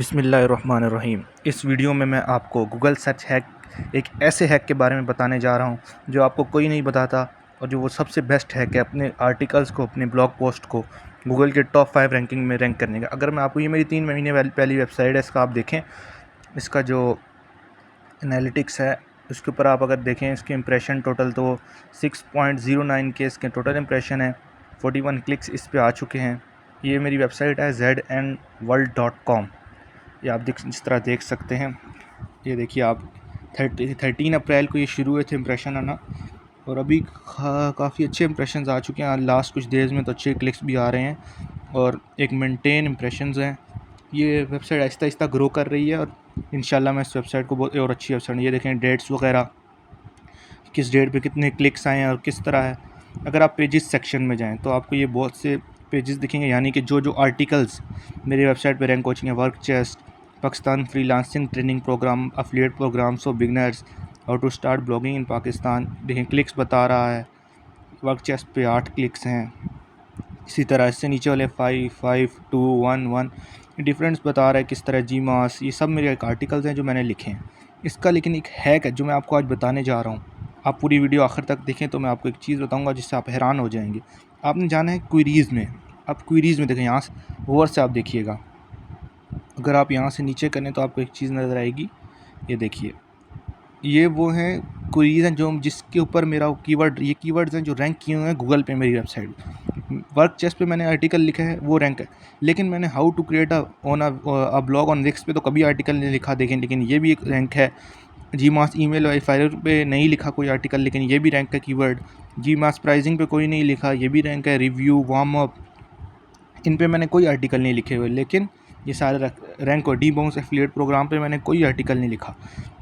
बिस्मिल्लाहिर्रहमानिर्रहीम। इस वीडियो में मैं आपको गूगल सर्च हैक, एक ऐसे हैक के बारे में बताने जा रहा हूं जो आपको कोई नहीं बताता और जो वो सबसे बेस्ट हैक है अपने आर्टिकल्स को, अपने ब्लॉग पोस्ट को गूगल के टॉप 5 रैंकिंग में रैंक करने का। अगर मैं आपको, ये मेरी 3 महीने पहली वेबसाइट है, इसका आप देखें, इसका जो एनालिटिक्स है उसके ऊपर आप अगर देखें, इसके इंप्रेशन टोटल तो 6.09 के इसके टोटल इंप्रेशन है, 41 क्लिक्स इस पे आ चुके हैं। ये मेरी वेबसाइट है zandworld.com। ये आप जिस तरह देख सकते हैं, ये देखिए आप 13 अप्रैल को ये शुरू हुए थे इंप्रेशन आना, और अभी काफ़ी अच्छे इंप्रेशंस आ चुके हैं। लास्ट कुछ डेज़ में तो अच्छे क्लिक्स भी आ रहे हैं और एक मेंटेन इंप्रेशंस हैं। ये वेबसाइट आहिस्ता आहिस्ता ग्रो कर रही है और इंशाल्लाह मैं इस वेबसाइट को बहुत और अच्छी वेबसाइट, ये देखें डेट्स वगैरह, किस डेट पे कितने क्लिक्स आए हैं और किस तरह है। अगर आप पेजेस सेक्शन में जाएँ तो आपको ये बहुत से पेजेस दिखेंगे, यानी कि जो आर्टिकल्स मेरी वेबसाइट पे रैंक हो चुके हैं। Work chest, Pakistan freelancing training program, affiliate programs for beginners, how to start blogging in Pakistan. देखें क्लिक्स बता रहा है, वर्क चेस्ट पे 8 क्लिक्स हैं। इसी तरह इससे नीचे वाले 5, 5, 2, 1, 1 डिफरेंस बता रहा है किस तरह। जी मास, ये सब मेरे आर्टिकल्स हैं जो मैंने लिखे हैं। इसका लेकिन एक हैक है जो मैं आपको आज बताने जा रहा हूँ। आप पूरी वीडियो आखिर तक देखें तो मैं आपको एक चीज़ बताऊँगा जिससे आप हैरान हो जाएंगे। आपने जाना है क्वेरीज़ में, आप क्वेरीज़ में देखें, यहाँ से ओवर से आप देखिएगा। अगर आप यहाँ से नीचे करें तो आपको एक चीज़ नज़र आएगी, ये देखिए, ये वो हैं क्वेरीज़ हैं जो जिसके ऊपर मेरा कीवर्ड, ये कीवर्ड्स हैं जो रैंक किए हुए हैं गूगल पे मेरी वेबसाइट। वर्क चेस्ट पे मैंने आर्टिकल लिखा है, वो रैंक है, लेकिन मैंने how to create a blog on Wix पे तो कभी आर्टिकल नहीं लिखा, देखें, लेकिन ये भी एक रैंक है। जी मास ईमेल वेरीफायर पे नहीं लिखा कोई आर्टिकल, लेकिन ये भी रैंक है कीवर्ड। जी मास प्राइसिंग पे कोई नहीं लिखा, ये भी रैंक है। रिव्यू, वार्म अप, इन पे मैंने कोई आर्टिकल नहीं लिखे हुए, लेकिन ये सारे रैंक। और डी बाउंस एफिलिएट प्रोग्राम पे मैंने कोई आर्टिकल नहीं लिखा,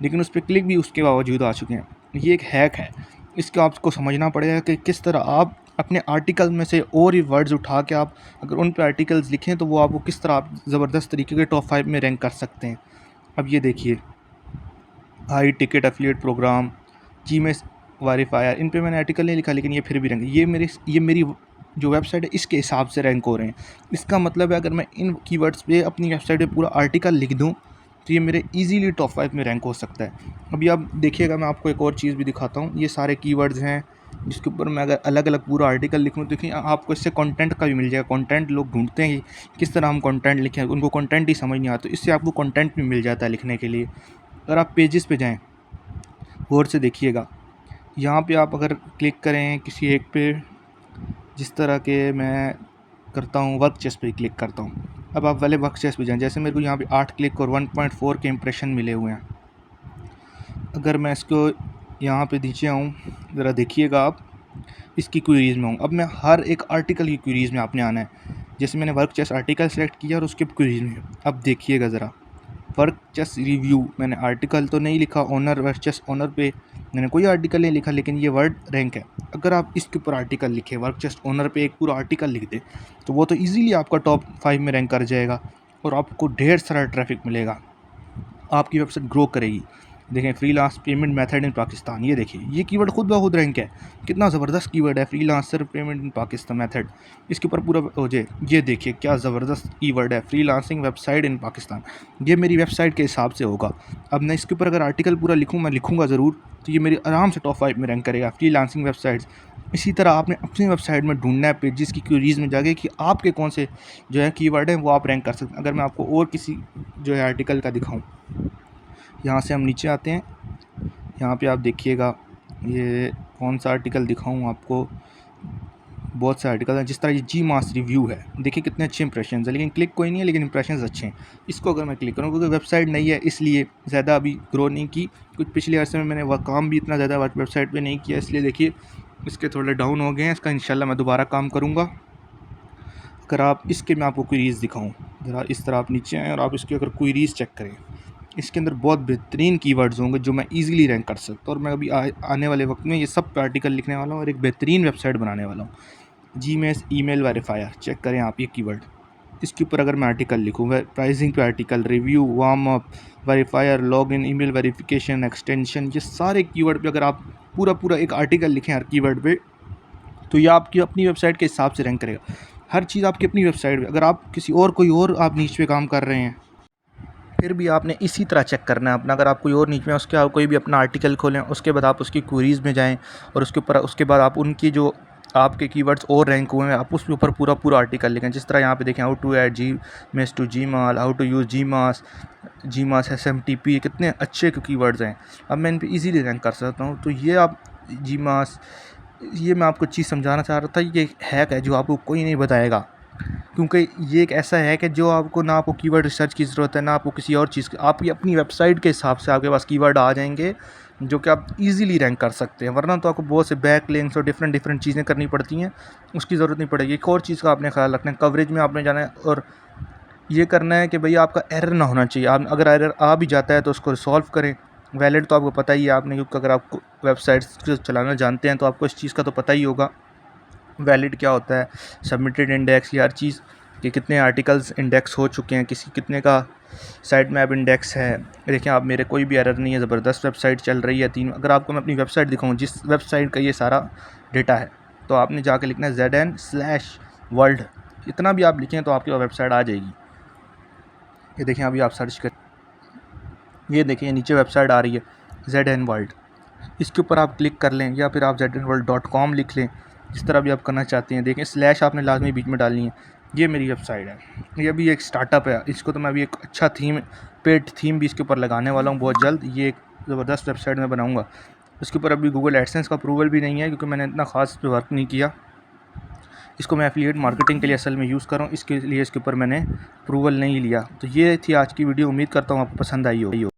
लेकिन उस पर क्लिक भी उसके बावजूद आ चुके हैं। ये एक हैक है, इसको आपको समझना पड़ेगा कि किस तरह आप अपने आर्टिकल में से और ही वर्ड्स उठा के आप अगर उन पर आर्टिकल्स लिखें तो वो आपको किस तरह आप ज़बरदस्त तरीके के टॉप 5 में रैंक कर सकते हैं। अब ये देखिए, हाई टिकट एफिलिएट प्रोग्राम, जी में वेरीफायर, इन पे मैंने आर्टिकल नहीं लिखा, लेकिन ये फिर भी रैंक, ये मेरी जो वेबसाइट है इसके हिसाब से रैंक हो रहे हैं। इसका मतलब है अगर मैं इन कीवर्ड्स पे अपनी वेबसाइट पे पूरा आर्टिकल लिख दूं तो ये मेरे इजीली टॉप 5 में रैंक हो सकता है। अभी आप देखिएगा, मैं आपको एक और चीज़ भी दिखाता हूँ। ये सारे कीवर्ड्स हैं जिसके ऊपर मैं अगर अलग अलग पूरा आर्टिकल लिखूँ तो देखिए आपको इससे कंटेंट का भी मिल जाएगा। कंटेंट लोग ढूंढते हैं किस तरह हम कंटेंट लिखें, उनको कंटेंट ही समझ नहीं आता, तो इससे आपको कंटेंट भी मिल जाता है लिखने के लिए। अगर आप पेजेस पे जाएँ, गौर से देखिएगा, यहाँ पे आप अगर क्लिक करें किसी एक पे, जिस तरह के मैं करता हूँ, वर्क चेस्ट पे क्लिक करता हूँ। अब आप वाले वर्क चेस्ट पे जाएँ, जैसे मेरे को यहाँ पे 8 क्लिक और 1.4 के इंप्रेशन मिले हुए हैं। अगर मैं इसको यहाँ पे नीचे आऊँ, ज़रा देखिएगा आप, इसकी क्वेरीज़ में हूँ। अब मैं हर एक आर्टिकल की क्वेरीज़ में आपने आना है। जैसे मैंने वर्क चेस्ट आर्टिकल सेलेक्ट किया और उसके क्वेरीज़ में, अब देखिएगा ज़रा, वर्क चेस्ट रिव्यू, मैंने आर्टिकल तो नहीं लिखा। ओनर, वर्क चेस्ट ओनर पे मैंने कोई आर्टिकल नहीं लिखा, लेकिन ये वर्ड रैंक है। अगर आप इसके ऊपर आर्टिकल लिखे, वर्क चेस्ट ओनर पे एक पूरा आर्टिकल लिख दे, तो वो तो इजीली आपका टॉप 5 में रैंक कर जाएगा और आपको ढेर सारा ट्रैफिक मिलेगा, आपकी वेबसाइट ग्रो करेगी। देखें, freelance payment method in Pakistan, ये देखिए, ये कीवर्ड खुद ब खुद रैंक है। कितना ज़बरदस्त कीवर्ड है, freelancer payment in Pakistan method, इसके ऊपर पूरा हो जाए। ये देखिए क्या ज़बरदस्त कीवर्ड है, फ्रीलांसिंग वेबसाइट इन पाकिस्तान। ये मेरी वेबसाइट के हिसाब से होगा। अब मैं इसके ऊपर अगर आर्टिकल पूरा लिखूँ, मैं लिखूँगा ज़रूर, तो ये मेरी आराम से टॉप 5 में रैंक करेगा, फ्रीलांसिंग वेबसाइट्स। इसी तरह आपने अपनी वेबसाइट में ढूंढना है पेजेस की क्वेरीज़ में जाके कि आपके कौन से जो है कीवर्ड हैं वो आप रैंक कर सकते हैं। अगर मैं आपको और किसी जो है आर्टिकल का दिखाऊँ, यहाँ से हम नीचे आते हैं, यहाँ पे आप देखिएगा, ये कौन सा आर्टिकल दिखाऊँ आपको, बहुत से आर्टिकल हैं। जिस तरह ये जी मास रिव्यू है, देखिए कितने अच्छे इंप्रेशन है, लेकिन क्लिक कोई नहीं है, लेकिन इंप्रेशन अच्छे हैं। इसको अगर मैं क्लिक करूँ, क्योंकि वेबसाइट नहीं है इसलिए ज़्यादा अभी ग्रो नहीं की, कुछ पिछले अर्से में मैंने वह काम भी इतना ज़्यादा वेबसाइट पर नहीं किया, इसलिए देखिए इसके थोड़े डाउन हो गए हैं। इसका इंशाल्लाह मैं दोबारा काम करूँगा। अगर आप इसके, मैं आपको क्वेरीज़ दिखाऊँ, ज़रा इस तरह आप नीचे आएँ और आप इसकी अगर क्वेरीज़ चेक करें, इसके अंदर बहुत बेहतरीन कीवर्ड्स होंगे जो मैं इजीली रैंक कर सकता हूँ। और मैं अभी आने वाले वक्त में ये सब पे आर्टिकल लिखने वाला हूँ और एक बेहतरीन वेबसाइट बनाने वाला हूँ। जीमेल ईमेल वेरीफायर, चेक करें आप ये कीवर्ड, इसके ऊपर अगर मैं आर्टिकल लिखूँ, प्राइसिंग पे article, review, warm up, verifier, login, email verification, extension, ये सारे कीवर्ड पे अगर आप पूरा एक आर्टिकल लिखें हर कीवर्ड पे, तो ये आपकी अपनी वेबसाइट के हिसाब से रैंक करेगा। हर चीज़ आपकी अपनी वेबसाइट पे। अगर आप किसी और कोई और आप नीच पे काम कर रहे हैं, फिर भी आपने इसी तरह चेक करना है अपना। अगर आप कोई और नीच में उसके आप कोई भी अपना आर्टिकल खोलें, उसके बाद आप उसकी क्वेरीज़ में जाएँ और उसके बाद आप उनकी जो आपके कीवर्ड्स और रैंक हुए हैं आप उसके ऊपर पूरा आर्टिकल लिखें। जिस तरह यहाँ पे देखें, how to add GMass to Gmail, how to use GMass SMTP, कितने अच्छे कीवर्ड्स हैं। अब मैं इन पे इजीली रैंक कर सकता हूँ। तो ये आप जीमास, ये मैं आपको चीज़ समझाना चाह रहा था। ये एक हैक है जो आपको कोई नहीं बताएगा, क्योंकि ये एक ऐसा है कि जो आपको ना आपको कीवर्ड रिसर्च की ज़रूरत है, ना आपको किसी और चीज़ की। आपकी अपनी वेबसाइट के हिसाब से आपके पास कीवर्ड आ जाएंगे जो कि आप इजीली रैंक कर सकते हैं। वरना तो आपको बहुत से बैक लिंक्स और डिफरेंट चीज़ें करनी पड़ती हैं, उसकी ज़रूरत नहीं पड़ेगी। एक और चीज़ का आपने ख्याल रखना है, कवरेज में आपने जाना है और ये करना है कि भैया आपका एरर ना होना चाहिए। आप अगर एरर आ भी जाता है तो उसको रिसॉल्व करें। वैलिड तो आपको पता ही है आपने, क्योंकि अगर आप वेबसाइट्स चलाना जानते हैं तो आपको इस चीज़ का तो पता ही होगा वैलिड क्या होता है। सबमिटेड इंडेक्स, ये हर चीज़ कि कितने आर्टिकल्स इंडेक्स हो चुके हैं, कितने का साइट मैप इंडेक्स है। देखिए आप, मेरे कोई भी एरर नहीं है, ज़बरदस्त वेबसाइट चल रही है। अगर आपको मैं अपनी वेबसाइट दिखाऊँ जिस वेबसाइट का ये सारा डेटा है, तो आपने जाके लिखना है ZN/world। इतना भी आप लिखें तो आपकी वेबसाइट आ जाएगी। ये देखें, अभी आप सर्च कर, ये देखिए नीचे वेबसाइट आ रही है ZN वर्ल्ड। इसके ऊपर आप क्लिक कर लें या फिर आप ZNworld.com लिख लें, जिस तरह भी आप करना चाहते हैं। देखें स्लैश आपने लाजमी बीच में डालनी है। ये मेरी वेबसाइट है, ये भी एक स्टार्टअप है। इसको तो मैं अभी एक अच्छा पेड थीम भी इसके ऊपर लगाने वाला हूँ बहुत जल्द। ये एक ज़बरदस्त वेबसाइट मैं बनाऊँगा। इसके ऊपर अभी गूगल एडसेंस का अप्रूवल भी नहीं है, क्योंकि मैंने इतना ख़ास वर्क नहीं किया। इसको मैं एफिलिएट मार्केटिंग के लिए असल में यूज़ कर रहा हूँ, इसके लिए इसके ऊपर मैंने अप्रूवल नहीं लिया। तो ये थी आज की वीडियो, उम्मीद करता हूँ आपको पसंद आई हो।